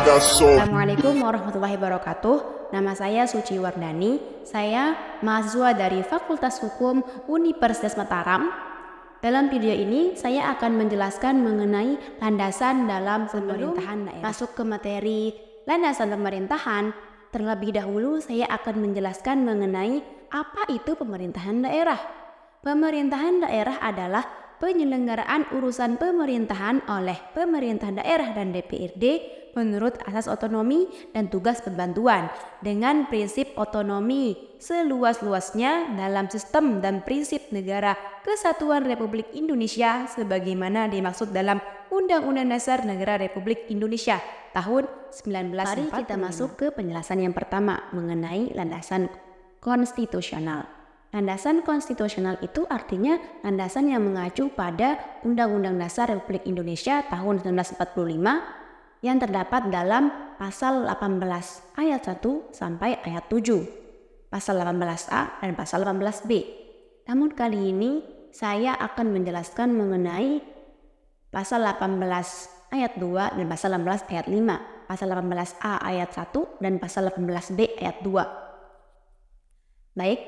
Assalamualaikum warahmatullahi wabarakatuh. Nama saya Suci Wardani. Saya mahasiswa dari Fakultas Hukum Universitas Mataram. Dalam video ini saya akan menjelaskan mengenai landasan dalam pemerintahan daerah. Masuk ke materi landasan pemerintahan, terlebih dahulu saya akan menjelaskan mengenai apa itu pemerintahan daerah. Pemerintahan daerah adalah penyelenggaraan urusan pemerintahan oleh pemerintah daerah dan DPRD menurut asas otonomi dan tugas pembantuan dengan prinsip otonomi seluas-luasnya dalam sistem dan prinsip negara kesatuan Republik Indonesia sebagaimana dimaksud dalam Undang-Undang Dasar Negara Republik Indonesia tahun 1945. Mari kita masuk ke penjelasan yang pertama mengenai landasan konstitusional. Landasan konstitusional itu artinya landasan yang mengacu pada Undang-Undang Dasar Republik Indonesia tahun 1945 yang terdapat dalam pasal 18 ayat 1 sampai ayat 7, pasal 18A dan pasal 18B. Namun kali ini saya akan menjelaskan mengenai pasal 18 ayat 2 dan pasal 18 ayat 5, pasal 18A ayat 1 dan pasal 18B ayat 2. Baik,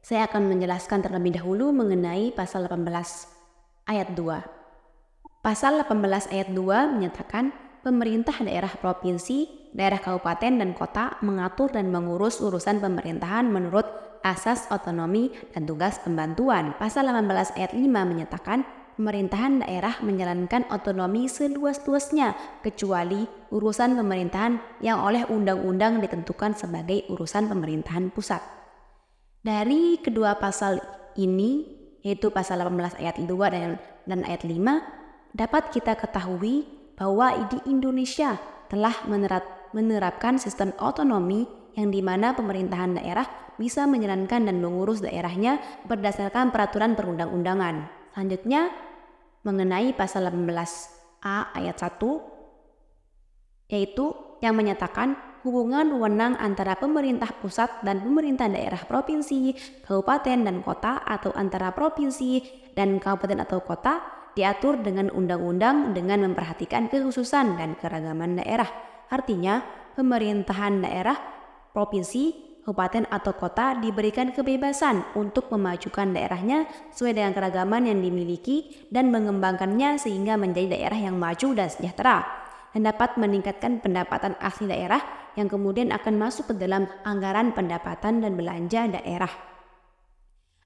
saya akan menjelaskan terlebih dahulu mengenai pasal 18 ayat 2. Pasal 18 ayat 2 menyatakan pemerintah daerah provinsi, daerah kabupaten dan kota mengatur dan mengurus urusan pemerintahan menurut asas otonomi dan tugas pembantuan. Pasal 18 ayat 5 menyatakan pemerintahan daerah menjalankan otonomi seluas-luasnya kecuali urusan pemerintahan yang oleh undang-undang ditentukan sebagai urusan pemerintahan pusat. Dari kedua pasal ini, yaitu pasal 18 ayat 2 dan ayat 5, dapat kita ketahui bahwa di Indonesia telah menerapkan sistem otonomi yang dimana pemerintahan daerah bisa menjalankan dan mengurus daerahnya berdasarkan peraturan perundang-undangan. Selanjutnya, mengenai pasal 18A ayat 1, yaitu yang menyatakan hubungan wewenang antara pemerintah pusat dan pemerintah daerah provinsi, kabupaten dan kota atau antara provinsi dan kabupaten atau kota diatur dengan undang-undang dengan memperhatikan kekhususan dan keragaman daerah. Artinya, pemerintahan daerah, provinsi, kabupaten atau kota diberikan kebebasan untuk memajukan daerahnya sesuai dengan keragaman yang dimiliki dan mengembangkannya sehingga menjadi daerah yang maju dan sejahtera dan dapat meningkatkan pendapatan asli daerah yang kemudian akan masuk ke dalam anggaran pendapatan dan belanja daerah.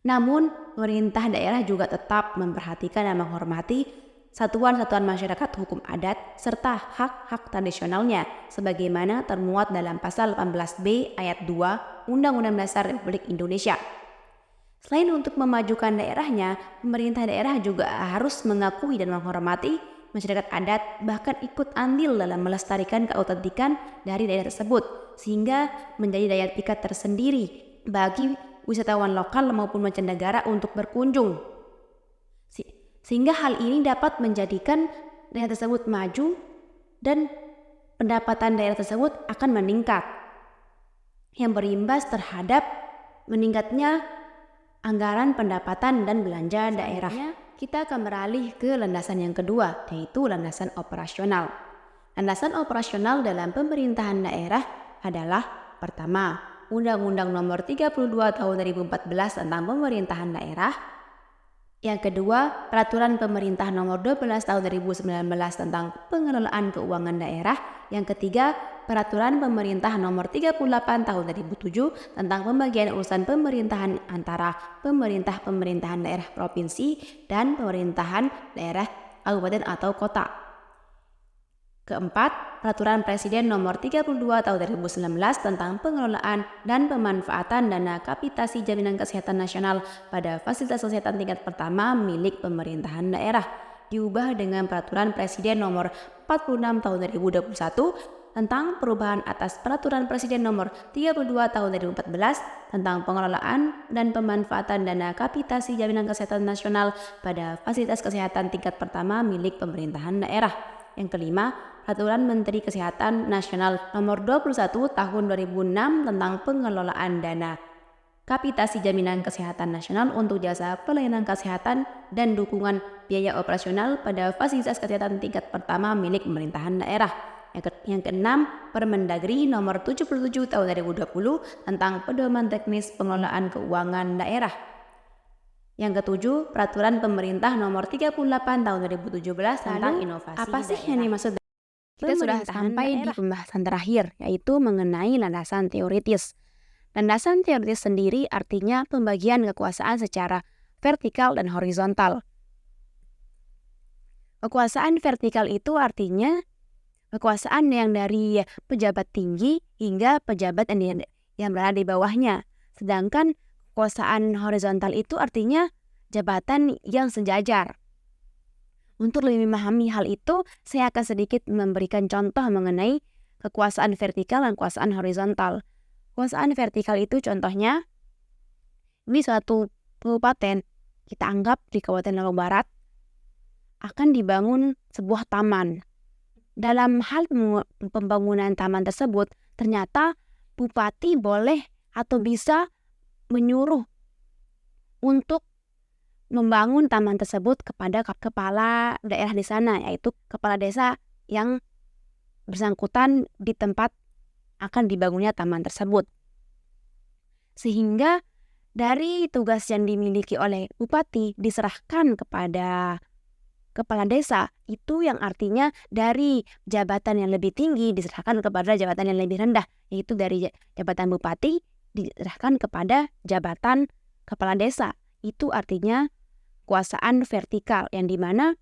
Namun, pemerintah daerah juga tetap memperhatikan dan menghormati satuan-satuan masyarakat hukum adat serta hak-hak tradisionalnya sebagaimana termuat dalam pasal 18B ayat 2 Undang-Undang Dasar Republik Indonesia. Selain untuk memajukan daerahnya, pemerintah daerah juga harus mengakui dan menghormati masyarakat adat bahkan ikut andil dalam melestarikan keautentikan dari daerah tersebut sehingga menjadi daya pikat tersendiri bagi wisatawan lokal maupun mancanegara untuk berkunjung. Sehingga hal ini dapat menjadikan daerah tersebut maju dan pendapatan daerah tersebut akan meningkat yang berimbas terhadap meningkatnya anggaran pendapatan dan belanja daerah. Kita akan beralih ke landasan yang kedua, yaitu landasan operasional. Landasan operasional dalam pemerintahan daerah adalah pertama, Undang-Undang Nomor 32 Tahun 2014 tentang Pemerintahan Daerah. Yang kedua, Peraturan Pemerintah Nomor 12 Tahun 2019 tentang Pengelolaan Keuangan Daerah. Yang ketiga, Peraturan Pemerintah Nomor 38 Tahun 2007 tentang pembagian urusan pemerintahan antara pemerintahan daerah provinsi dan pemerintahan daerah kabupaten atau kota. Keempat, Peraturan Presiden Nomor 32 Tahun 2019 tentang pengelolaan dan pemanfaatan dana kapitasi jaminan kesehatan nasional pada fasilitas kesehatan tingkat pertama milik pemerintahan daerah diubah dengan Peraturan Presiden Nomor 46 Tahun 2021 tentang perubahan atas Peraturan Presiden Nomor 32 Tahun 2014 tentang pengelolaan dan pemanfaatan dana kapitasi jaminan kesehatan nasional pada fasilitas kesehatan tingkat pertama milik pemerintahan daerah. Yang kelima, Peraturan Menteri Kesehatan Nasional Nomor 21 Tahun 2006 tentang pengelolaan dana kapitasi jaminan kesehatan nasional untuk jasa pelayanan kesehatan dan dukungan biaya operasional pada fasilitas kesehatan tingkat pertama milik pemerintahan daerah. Yang keenam, Permendagri nomor 77 tahun 2020 tentang pedoman teknis pengelolaan keuangan daerah. Yang ketujuh, Peraturan Pemerintah nomor 38 tahun 2017 tentang inovasi apa sih daerah. yang dimaksud? Kita sudah sampai di pembahasan terakhir, yaitu mengenai landasan teoritis. Landasan teoritis sendiri artinya pembagian kekuasaan secara vertikal dan horizontal. Kekuasaan vertikal itu artinya kekuasaan yang dari pejabat tinggi hingga pejabat yang berada di bawahnya. Sedangkan kekuasaan horizontal itu artinya jabatan yang sejajar. Untuk lebih memahami hal itu, saya akan sedikit memberikan contoh mengenai kekuasaan vertikal dan kekuasaan horizontal. Kekuasaan vertikal itu contohnya, di suatu kabupaten, kita anggap di Kabupaten Lombok Barat, akan dibangun sebuah taman. Dalam hal pembangunan taman tersebut, ternyata bupati boleh atau bisa menyuruh untuk membangun taman tersebut kepada kepala daerah di sana, yaitu kepala desa yang bersangkutan di tempat akan dibangunnya taman tersebut. Sehingga dari tugas yang dimiliki oleh bupati diserahkan kepada kepala desa, itu yang artinya dari jabatan yang lebih tinggi diserahkan kepada jabatan yang lebih rendah, yaitu dari jabatan bupati diserahkan kepada jabatan kepala desa. Itu artinya kekuasaan vertikal, yang dimana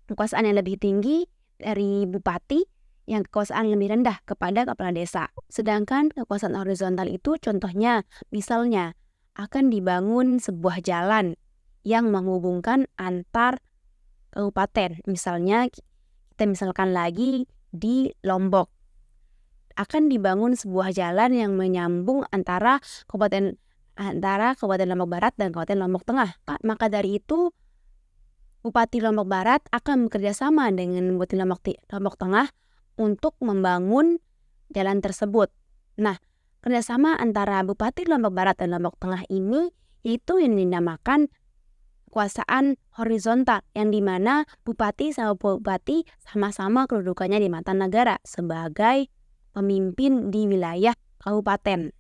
kekuasaan yang lebih tinggi dari bupati, yang kekuasaan lebih rendah kepada kepala desa. Sedangkan kekuasaan horizontal itu contohnya, misalnya akan dibangun sebuah jalan yang menghubungkan antar kabupaten. Misalnya kita misalkan lagi di Lombok, akan dibangun sebuah jalan yang menyambung antara Kabupaten Lombok Barat dan Kabupaten Lombok Tengah. Maka dari itu, Bupati Lombok Barat akan bekerjasama dengan Bupati Lombok Tengah untuk membangun jalan tersebut. Nah, kerjasama antara Bupati Lombok Barat dan Lombok Tengah ini itu yang dinamakan kekuasaan horizontal, yang dimana bupati sama bupati sama-sama kedudukannya di mata negara sebagai pemimpin di wilayah kabupaten.